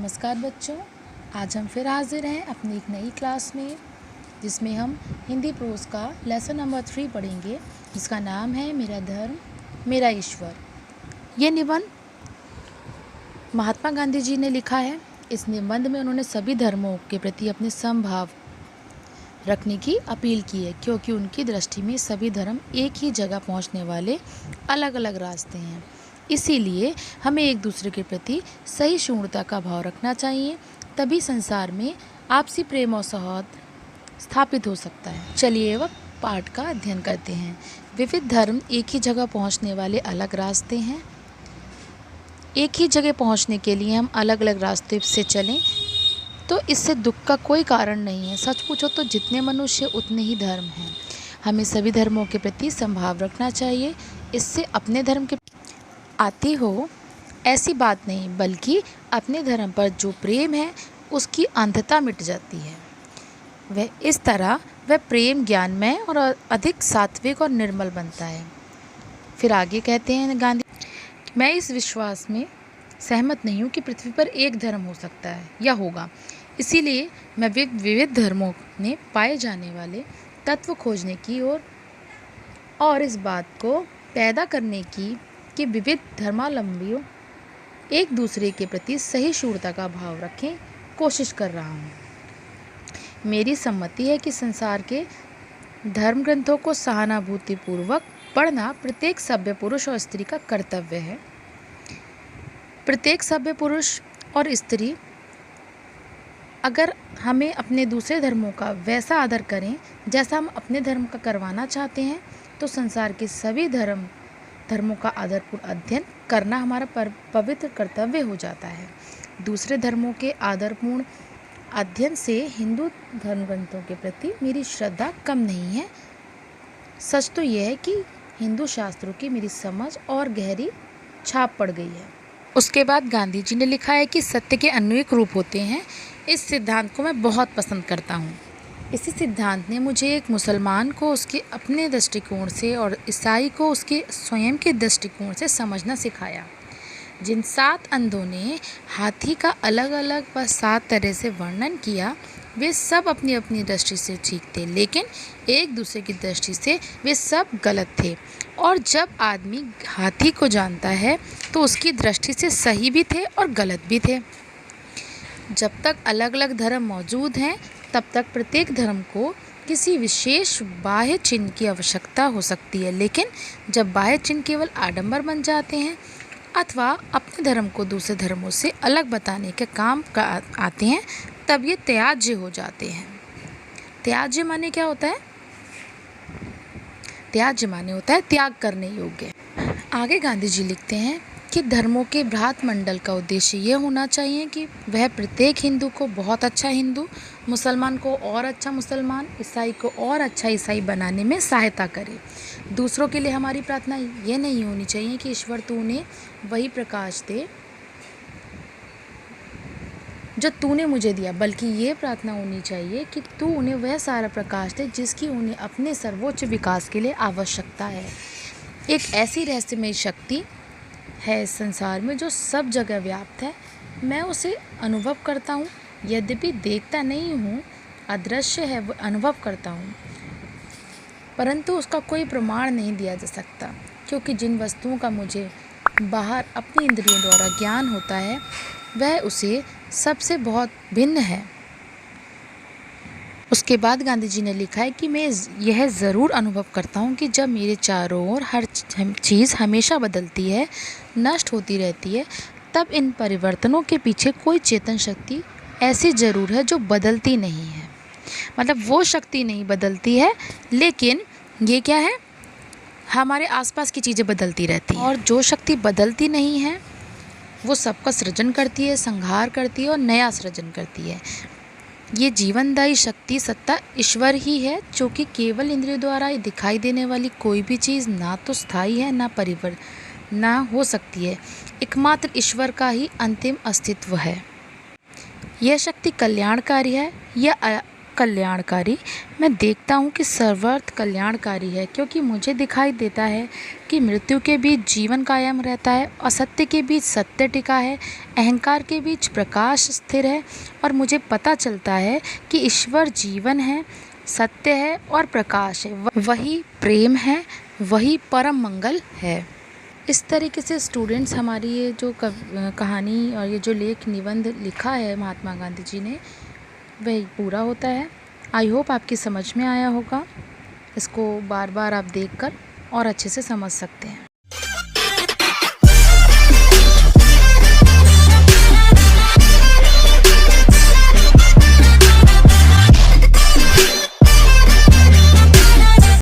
नमस्कार बच्चों, आज हम फिर हाजिर हैं अपनी एक नई क्लास में जिसमें हम हिंदी प्रोज़ का लेसन नंबर 3 पढ़ेंगे, जिसका नाम है मेरा धर्म मेरा ईश्वर। ये निबंध महात्मा गांधी जी ने लिखा है। इस निबंध में उन्होंने सभी धर्मों के प्रति अपने समभाव रखने की अपील की है, क्योंकि उनकी दृष्टि में सभी धर्म एक ही जगह पहुंचने वाले अलग अलग रास्ते हैं। इसीलिए हमें एक दूसरे के प्रति सहिष्णुता का भाव रखना चाहिए, तभी संसार में आपसी प्रेम और सौहार्द स्थापित हो सकता है। चलिए अब पाठ का अध्ययन करते हैं। विविध धर्म एक ही जगह पहुंचने वाले अलग रास्ते हैं। एक ही जगह पहुंचने के लिए हम अलग अलग रास्ते से चलें तो इससे दुख का कोई कारण नहीं है। सच पूछो तो जितने मनुष्य उतने ही धर्म हैं। हमें सभी धर्मों के प्रति समभाव रखना चाहिए। इससे अपने धर्म के आती हो ऐसी बात नहीं, बल्कि अपने धर्म पर जो प्रेम है उसकी अंधता मिट जाती है। वह इस तरह वह प्रेम ज्ञानमय और अधिक सात्विक और निर्मल बनता है। फिर आगे कहते हैं गांधी, मैं इस विश्वास में सहमत नहीं हूँ कि पृथ्वी पर एक धर्म हो सकता है या होगा। इसीलिए मैं विविध धर्मों में पाए जाने वाले तत्व खोजने की और इस बात को पैदा करने की कि विविध धर्मावलंबियों एक दूसरे के प्रति सहिष्णुता का भाव रखें कोशिश कर रहा हूँ। मेरी सम्मति है कि संसार के धर्म ग्रंथों को सहानुभूतिपूर्वक पढ़ना प्रत्येक सभ्य पुरुष और स्त्री का कर्तव्य है। प्रत्येक सभ्य पुरुष और स्त्री अगर हमें अपने दूसरे धर्मों का वैसा आदर करें जैसा हम अपने धर्म का करवाना चाहते हैं, तो संसार के सभी धर्मों का आदरपूर्ण अध्ययन करना हमारा पवित्र कर्तव्य हो जाता है। दूसरे धर्मों के आदरपूर्ण अध्ययन से हिंदू धर्म ग्रंथों के प्रति मेरी श्रद्धा कम नहीं है। सच तो यह है कि हिंदू शास्त्रों की मेरी समझ और गहरी छाप पड़ गई है। उसके बाद गांधी जी ने लिखा है कि सत्य के अनेक रूप होते हैं। इस सिद्धांत को मैं बहुत पसंद करता हूँ। इसी सिद्धांत ने मुझे एक मुसलमान को उसके अपने दृष्टिकोण से और ईसाई को उसके स्वयं के दृष्टिकोण से समझना सिखाया। जिन 7 अंधों ने हाथी का अलग अलग व 7 तरह से वर्णन किया, वे सब अपनी अपनी दृष्टि से ठीक थे, लेकिन एक दूसरे की दृष्टि से वे सब गलत थे। और जब आदमी हाथी को जानता है तो उसकी दृष्टि से सही भी थे और गलत भी थे। जब तक अलग अलग धर्म मौजूद हैं, तब तक प्रत्येक धर्म को किसी विशेष बाह्य चिन्ह की आवश्यकता हो सकती है, लेकिन जब बाह्य चिन्ह केवल आडंबर बन जाते हैं अथवा अपने धर्म को दूसरे धर्मों से अलग बताने के काम आते हैं, तब ये त्याज्य हो जाते हैं। त्याज्य माने क्या होता है? त्याज्य माने होता है त्याग करने योग्य। आगे गांधी जी लिखते हैं कि धर्मों के बृहत मंडल का उद्देश्य यह होना चाहिए कि वह प्रत्येक हिंदू को बहुत अच्छा हिंदू, मुसलमान को और अच्छा मुसलमान, ईसाई को और अच्छा ईसाई बनाने में सहायता करे। दूसरों के लिए हमारी प्रार्थना ये नहीं होनी चाहिए कि ईश्वर तू उन्हें वही प्रकाश दे जो तूने मुझे दिया, बल्कि ये प्रार्थना होनी चाहिए कि तू उन्हें वह सारा प्रकाश दे जिसकी उन्हें अपने सर्वोच्च विकास के लिए आवश्यकता है। एक ऐसी रहस्यमय शक्ति है इस संसार में जो सब जगह व्याप्त है। मैं उसे अनुभव करता हूँ, यद्यपि देखता नहीं हूँ, अदृश्य है, वो अनुभव करता हूँ, परंतु उसका कोई प्रमाण नहीं दिया जा सकता, क्योंकि जिन वस्तुओं का मुझे बाहर अपनी इंद्रियों द्वारा ज्ञान होता है वह उसे सबसे बहुत भिन्न है। उसके बाद गांधी जी ने लिखा है कि मैं यह ज़रूर अनुभव करता हूँ कि जब मेरे चारों ओर हर चीज़ हमेशा बदलती है, नष्ट होती रहती है, तब इन परिवर्तनों के पीछे कोई चेतन शक्ति ऐसी ज़रूर है जो बदलती नहीं है। मतलब वो शक्ति नहीं बदलती है, लेकिन ये क्या है, हमारे आसपास की चीज़ें बदलती रहती हैं। और जो शक्ति बदलती नहीं है वो सबका सृजन करती है, संहार करती है और नया सृजन करती है। ये जीवनदायी शक्ति सत्ता ईश्वर ही है, जो कि केवल इंद्रियों द्वारा दिखाई देने वाली कोई भी चीज़ ना तो स्थायी है ना हो सकती है। एकमात्र ईश्वर का ही अंतिम अस्तित्व है। यह शक्ति कल्याणकारी है या कल्याणकारी। मैं देखता हूँ कि सर्वार्थ कल्याणकारी है, क्योंकि मुझे दिखाई देता है कि मृत्यु के बीच जीवन कायम रहता है, असत्य के बीच सत्य टिका है, अहंकार के बीच प्रकाश स्थिर है, और मुझे पता चलता है कि ईश्वर जीवन है, सत्य है और प्रकाश है। वही प्रेम है, वही परम मंगल है। इस तरीके से स्टूडेंट्स हमारी ये जो कहानी और ये जो लेख निबंध लिखा है महात्मा गांधी जी ने, वह पूरा होता है। आई होप आपकी समझ में आया होगा। इसको बार बार आप देखकर और अच्छे से समझ सकते हैं।